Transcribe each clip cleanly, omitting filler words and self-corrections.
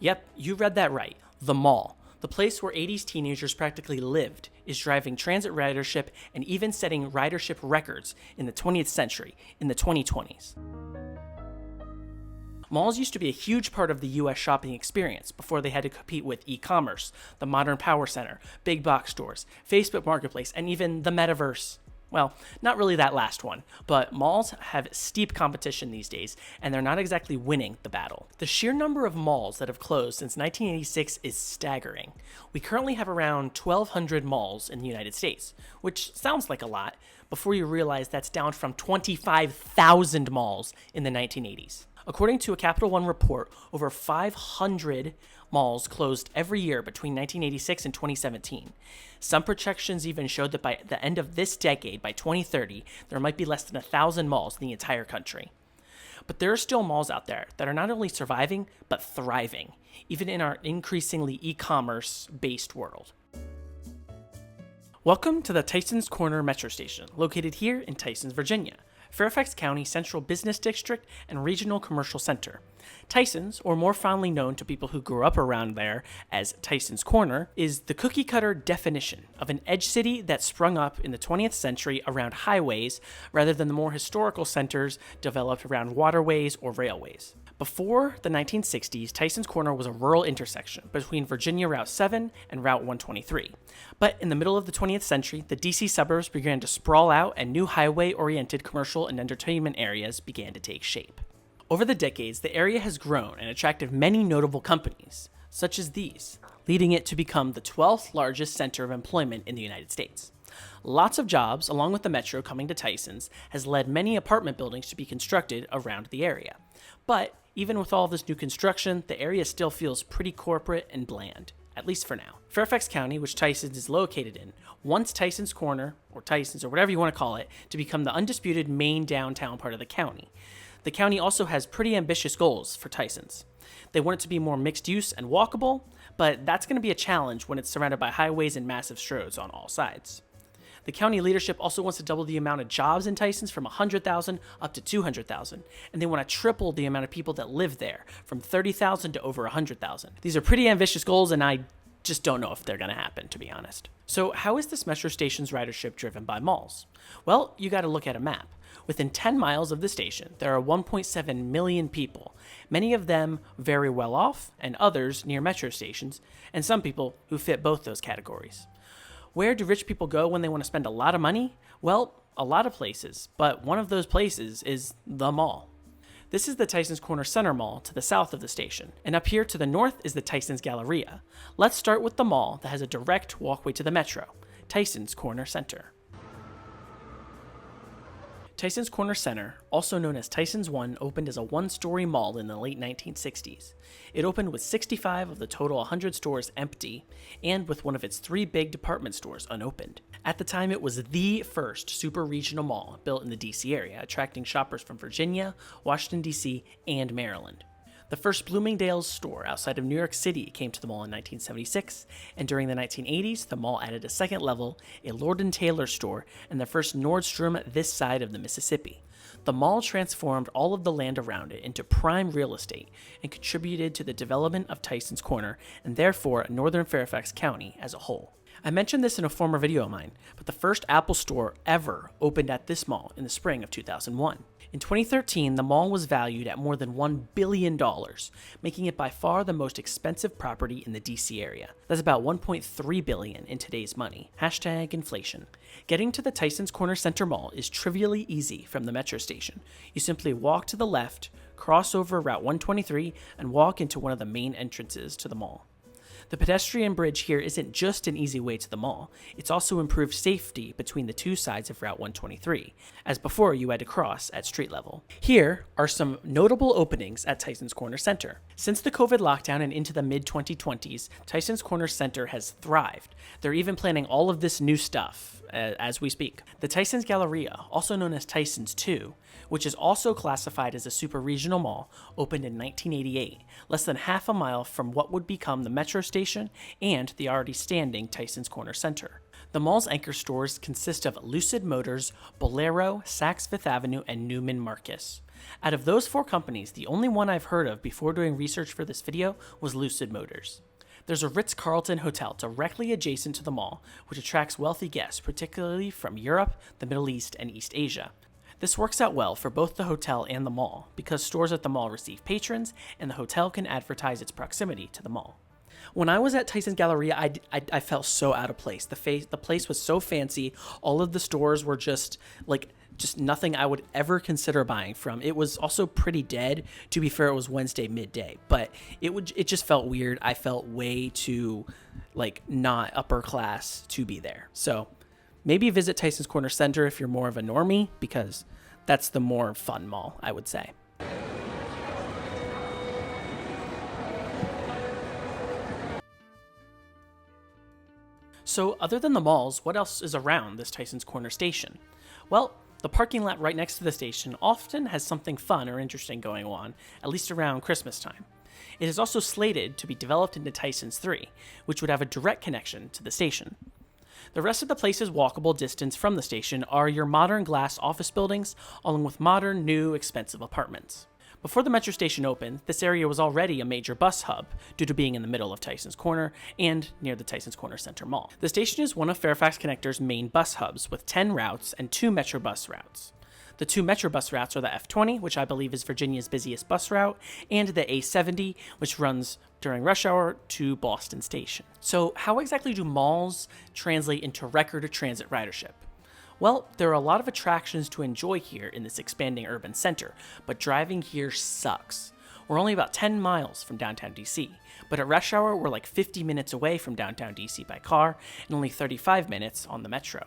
Yep, you read that right. The mall. The place where 80s teenagers practically lived is driving transit ridership and even setting ridership records in the 20th century, in the 2020s. Malls used to be a huge part of the US shopping experience before they had to compete with e-commerce, the modern power center, big box stores, Facebook Marketplace, and even the metaverse. Well, not really that last one, but malls have steep competition these days, and they're not exactly winning the battle. The sheer number of malls that have closed since 1986 is staggering. We currently have around 1,200 malls in the United States, which sounds like a lot, before you realize that's down from 25,000 malls in the 1980s. According to a Capital One report, over 500 malls closed every year between 1986 and 2017. Some projections even showed that by the end of this decade, by 2030, there might be less than 1,000 malls in the entire country. But there are still malls out there that are not only surviving, but thriving, even in our increasingly e-commerce-based world. Welcome to the Tyson's Corner Metro Station, located here in Tysons, Virginia, Fairfax County Central Business District and Regional Commercial Center. Tyson's, or more fondly known to people who grew up around there as Tyson's Corner, is the cookie-cutter definition of an edge city that sprung up in the 20th century around highways rather than the more historical centers developed around waterways or railways. Before the 1960s, Tyson's Corner was a rural intersection between Virginia Route 7 and Route 123. But in the middle of the 20th century, the DC suburbs began to sprawl out and new highway-oriented commercial and entertainment areas began to take shape. Over the decades, the area has grown and attracted many notable companies, such as these, leading it to become the 12th largest center of employment in the United States. Lots of jobs, along with the metro coming to Tyson's, has led many apartment buildings to be constructed around the area. But even with all this new construction, the area still feels pretty corporate and bland, at least for now. Fairfax County, which Tyson's is located in, wants Tyson's Corner, or Tyson's, or whatever you want to call it, to become the undisputed main downtown part of the county. The county also has pretty ambitious goals for Tyson's. They want it to be more mixed use and walkable, but that's going to be a challenge when it's surrounded by highways and massive roads on all sides. The county leadership also wants to double the amount of jobs in Tyson's from 100,000 up to 200,000, and they want to triple the amount of people that live there from 30,000 to over 100,000. These are pretty ambitious goals, and I just don't know if they're going to happen, to be honest. So how is this metro station's ridership driven by malls? Well, you got to look at a map. Within 10 miles of the station, there are 1.7 million people, many of them very well off, and others near metro stations, and some people who fit both those categories. Where do rich people go when they want to spend a lot of money? Well, a lot of places, but one of those places is the mall. This is the Tyson's Corner Center Mall to the south of the station, and up here to the north is the Tyson's Galleria. Let's start with the mall that has a direct walkway to the metro, Tyson's Corner Center. Tyson's Corner Center, also known as Tyson's One, opened as a one-story mall in the late 1960s. It opened with 65 of the total 100 stores empty, and with one of its 3 big department stores unopened. At the time, it was the first super-regional mall built in the DC area, attracting shoppers from Virginia, Washington, D.C., and Maryland. The first Bloomingdale's store outside of New York City came to the mall in 1976, and during the 1980s, the mall added a second level, a Lord & Taylor store, and the first Nordstrom this side of the Mississippi. The mall transformed all of the land around it into prime real estate and contributed to the development of Tyson's Corner, and therefore northern Fairfax County as a whole. I mentioned this in a former video of mine, but the first Apple store ever opened at this mall in the spring of 2001. In 2013, the mall was valued at more than $1 billion, making it by far the most expensive property in the DC area. That's about $1.3 billion in today's money. Hashtag inflation. Getting to the Tyson's Corner Center Mall is trivially easy from the metro station. You simply walk to the left, cross over Route 123, and walk into one of the main entrances to the mall. The pedestrian bridge here isn't just an easy way to the mall, it's also improved safety between the two sides of Route 123, as before you had to cross at street level. Here are some notable openings at Tyson's Corner Center. Since the COVID lockdown and into the mid-2020s, Tyson's Corner Center has thrived. They're even planning all of this new stuff as we speak. The Tyson's Galleria, also known as Tyson's 2, which is also classified as a super-regional mall, opened in 1988, less than half a mile from what would become the metro station and the already standing Tyson's Corner Center. The mall's anchor stores consist of Lucid Motors, Bolero, Saks Fifth Avenue, and Neiman Marcus. Out of those 4 companies, the only one I've heard of before doing research for this video was Lucid Motors. There's a Ritz-Carlton hotel directly adjacent to the mall, which attracts wealthy guests, particularly from Europe, the Middle East, and East Asia. This works out well for both the hotel and the mall, because stores at the mall receive patrons, and the hotel can advertise its proximity to the mall. When I was at Tyson's Galleria, I felt so out of place. The place was so fancy. All of the stores were just nothing I would ever consider buying from. It was also pretty dead. To be fair, it was Wednesday midday, but it just felt weird. I felt way too not upper class to be there. So maybe visit Tyson's Corner Center if you're more of a normie, because that's the more fun mall, I would say. So other than the malls, what else is around this Tyson's Corner station? Well, the parking lot right next to the station often has something fun or interesting going on, at least around Christmas time. It is also slated to be developed into Tyson's 3, which would have a direct connection to the station. The rest of the place's walkable distance from the station are your modern glass office buildings, along with modern, new, expensive apartments. Before the metro station opened, this area was already a major bus hub due to being in the middle of Tyson's Corner and near the Tyson's Corner Center Mall. The station is one of Fairfax Connector's main bus hubs with 10 routes and 2 metro bus routes. The 2 metro bus routes are the F20, which I believe is Virginia's busiest bus route, and the A70, which runs during rush hour to Boston Station. So how exactly do malls translate into record transit ridership? Well, there are a lot of attractions to enjoy here in this expanding urban center, but driving here sucks. We're only about 10 miles from downtown DC, but at rush hour we're like 50 minutes away from downtown DC by car and only 35 minutes on the metro.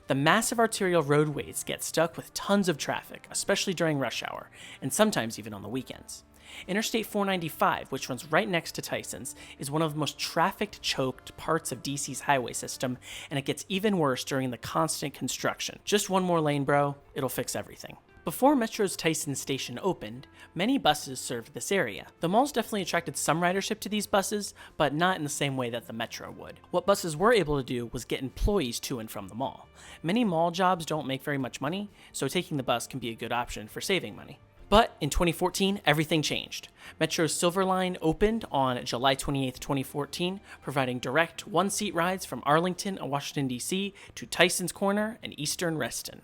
The massive arterial roadways get stuck with tons of traffic, especially during rush hour, and sometimes even on the weekends. Interstate 495, which runs right next to Tyson's, is one of the most traffic-choked parts of DC's highway system, and it gets even worse during the constant construction. Just one more lane, bro. It'll fix everything. Before Metro's Tyson station opened, many buses served this area. The malls definitely attracted some ridership to these buses, but not in the same way that the Metro would. What buses were able to do was get employees to and from the mall. Many mall jobs don't make very much money, so taking the bus can be a good option for saving money. But in 2014, everything changed. Metro's Silver Line opened on July 28, 2014, providing direct one-seat rides from Arlington and Washington, D.C. to Tyson's Corner and Eastern Reston.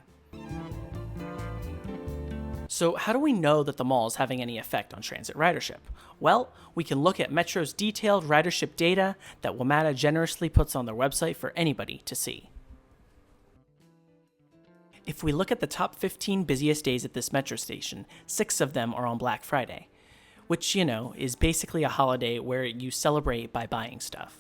So how do we know that the mall is having any effect on transit ridership? Well, we can look at Metro's detailed ridership data that WMATA generously puts on their website for anybody to see. If we look at the top 15 busiest days at this metro station, 6 of them are on Black Friday, which, is basically a holiday where you celebrate by buying stuff.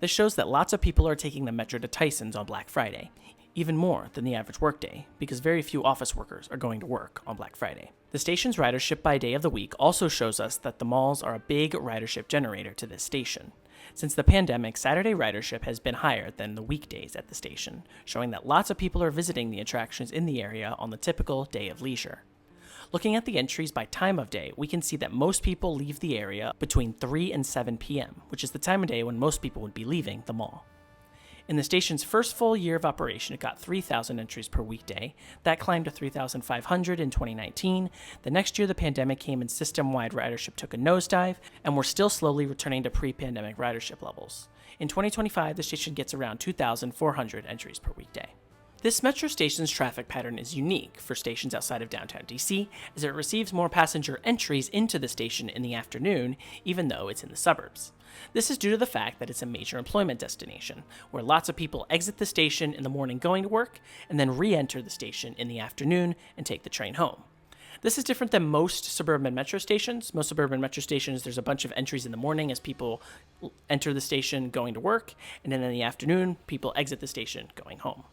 This shows that lots of people are taking the metro to Tyson's on Black Friday, even more than the average workday, because very few office workers are going to work on Black Friday. The station's ridership by day of the week also shows us that the malls are a big ridership generator to this station. Since the pandemic, Saturday ridership has been higher than the weekdays at the station, showing that lots of people are visiting the attractions in the area on the typical day of leisure. Looking at the entries by time of day, we can see that most people leave the area between 3 and 7 p.m., which is the time of day when most people would be leaving the mall. In the station's first full year of operation, it got 3,000 entries per weekday. That climbed to 3,500 in 2019. The next year, the pandemic came and system-wide ridership took a nosedive, and we're still slowly returning to pre-pandemic ridership levels. In 2025, the station gets around 2,400 entries per weekday. This metro station's traffic pattern is unique for stations outside of downtown DC, as it receives more passenger entries into the station in the afternoon, even though it's in the suburbs. This is due to the fact that it's a major employment destination, where lots of people exit the station in the morning going to work, and then re-enter the station in the afternoon and take the train home. This is different than most suburban metro stations. Most suburban metro stations, there's a bunch of entries in the morning as people enter the station going to work, and then in the afternoon, people exit the station going home.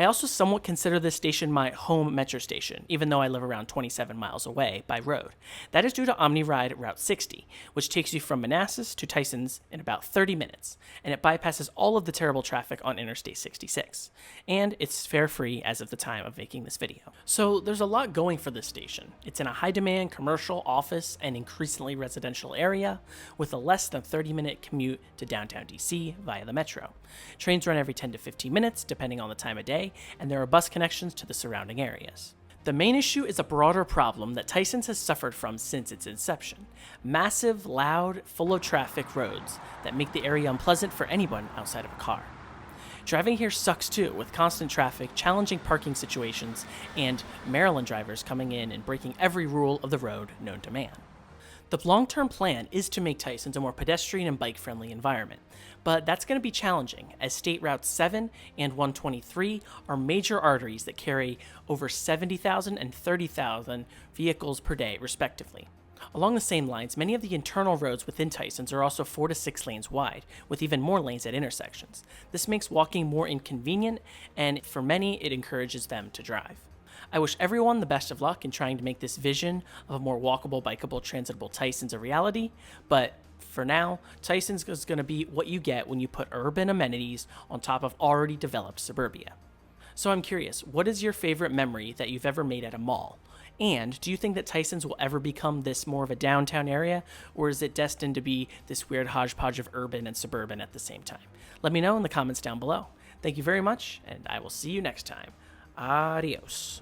I also somewhat consider this station my home metro station, even though I live around 27 miles away by road. That is due to OmniRide Route 60, which takes you from Manassas to Tyson's in about 30 minutes, and it bypasses all of the terrible traffic on Interstate 66. And it's fare-free as of the time of making this video. So there's a lot going for this station. It's in a high-demand commercial, office, and increasingly residential area, with a less than 30-minute commute to downtown DC via the metro. Trains run every 10 to 15 minutes, depending on the time of day, and there are bus connections to the surrounding areas. The main issue is a broader problem that Tyson's has suffered from since its inception. Massive, loud, full of traffic roads that make the area unpleasant for anyone outside of a car. Driving here sucks too, with constant traffic, challenging parking situations, and Maryland drivers coming in and breaking every rule of the road known to man. The long-term plan is to make Tyson's a more pedestrian and bike-friendly environment, but that's going to be challenging as State Route 7 and 123 are major arteries that carry over 70,000 and 30,000 vehicles per day, respectively. Along the same lines, many of the internal roads within Tyson's are also 4 to 6 lanes wide, with even more lanes at intersections. This makes walking more inconvenient, and for many, it encourages them to drive. I wish everyone the best of luck in trying to make this vision of a more walkable, bikeable, transitable Tyson's a reality, but for now, Tyson's is going to be what you get when you put urban amenities on top of already developed suburbia. So I'm curious, what is your favorite memory that you've ever made at a mall? And do you think that Tyson's will ever become this more of a downtown area, or is it destined to be this weird hodgepodge of urban and suburban at the same time? Let me know in the comments down below. Thank you very much, and I will see you next time. Adios.